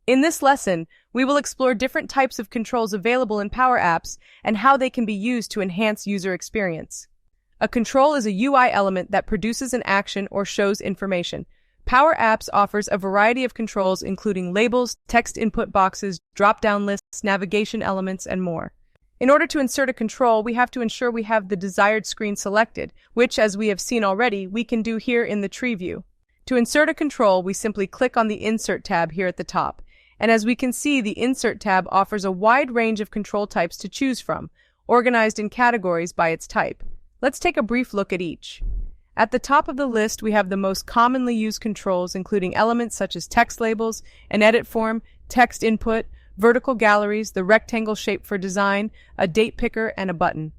In this lesson, we will explore different types of controls available in Power Apps and how they can be used to enhance user experience. A control is a UI element that produces an action or shows information. Power Apps offers a variety of controls including labels, text input boxes, drop-down lists, navigation elements, and more. In order to insert a control, we have to ensure we have the desired screen selected, which, as we have seen already, we can do here in the tree view. To insert a control, we simply click on the Insert tab here at the top. And as we can see, the Insert tab offers a wide range of control types to choose from, organized in categories by its type. Let's take a brief look at each. At the top of the list, we have the most commonly used controls, including elements such as text labels, an edit form, text input, vertical galleries, the rectangle shape for design, a date picker, and a button.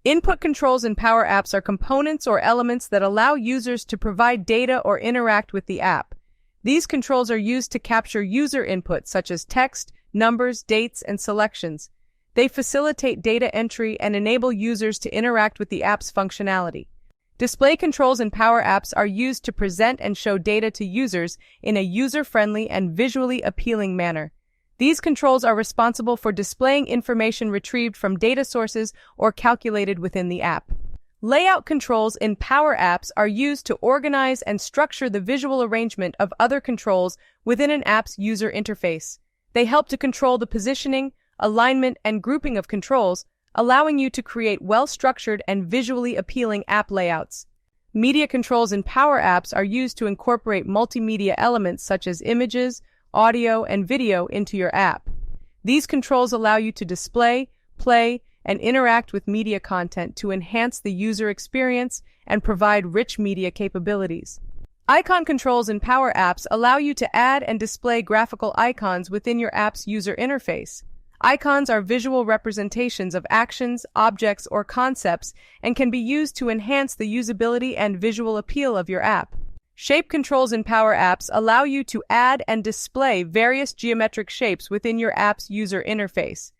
Input controls in Power Apps are components or elements that allow users to provide data or interact with the app. These controls are used to capture user input such as text, numbers, dates, and selections. They facilitate data entry and enable users to interact with the app's functionality. Display controls in Power Apps are used to present and show data to users in a user-friendly and visually appealing manner. These controls are responsible for displaying information retrieved from data sources or calculated within the app. Layout controls in Power Apps are used to organize and structure the visual arrangement of other controls within an app's user interface. They help to control the positioning, alignment, and grouping of controls, allowing you to create well-structured and visually appealing app layouts. Media controls in Power Apps are used to incorporate multimedia elements such as images, audio, and video into your app. These controls allow you to display, play, and interact with media content to enhance the user experience and provide rich media capabilities. Icon controls in Power Apps allow you to add and display graphical icons within your app's user interface. Icons are visual representations of actions, objects, or concepts and can be used to enhance the usability and visual appeal of your app. Shape controls in Power Apps allow you to add and display various geometric shapes within your app's user interface.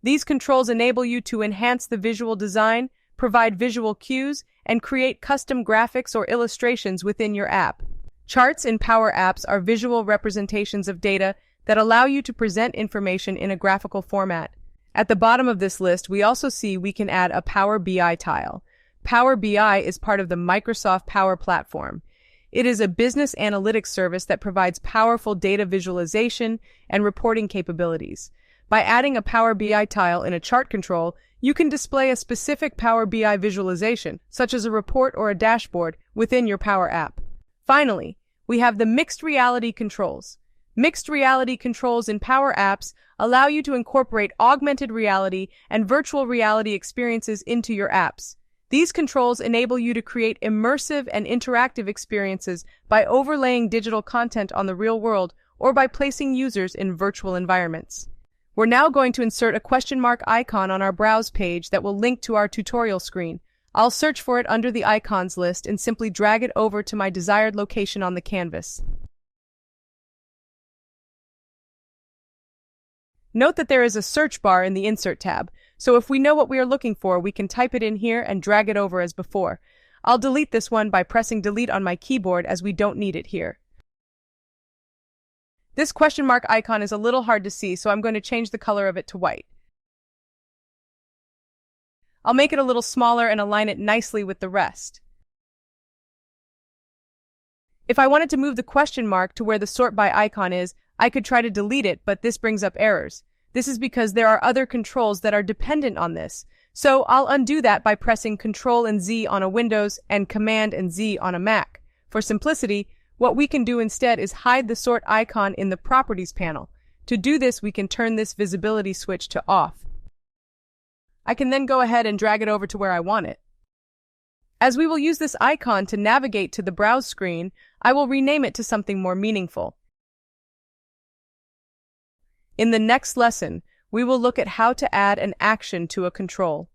These controls enable you to enhance the visual design, provide visual cues, and create custom graphics or illustrations within your app. Charts in Power Apps are visual representations of data that allow you to present information in a graphical format. At the bottom of this list, we also see we can add a Power BI tile. Power BI is part of the Microsoft Power Platform. It is a business analytics service that provides powerful data visualization and reporting capabilities. By adding a Power BI tile in a chart control, you can display a specific Power BI visualization, such as a report or a dashboard, within your Power app. Finally, we have the mixed reality controls. Mixed reality controls in Power Apps allow you to incorporate augmented reality and virtual reality experiences into your apps. These controls enable you to create immersive and interactive experiences by overlaying digital content on the real world or by placing users in virtual environments. We're now going to insert a question mark icon on our Browse page that will link to our tutorial screen. I'll search for it under the icons list and simply drag it over to my desired location on the canvas. Note that there is a search bar in the Insert tab, so if we know what we are looking for, we can type it in here and drag it over as before. I'll delete this one by pressing delete on my keyboard as we don't need it here. This question mark icon is a little hard to see, so I'm going to change the color of it to white. I'll make it a little smaller and align it nicely with the rest. If I wanted to move the question mark to where the sort by icon is, I could try to delete it, but this brings up errors. This is because there are other controls that are dependent on this. So I'll undo that by pressing Ctrl and Z on a Windows and Command and Z on a Mac. For simplicity, what we can do instead is hide the sort icon in the Properties panel. To do this, we can turn this visibility switch to off. I can then go ahead and drag it over to where I want it. As we will use this icon to navigate to the Browse screen, I will rename it to something more meaningful. In the next lesson, we will look at how to add an action to a control.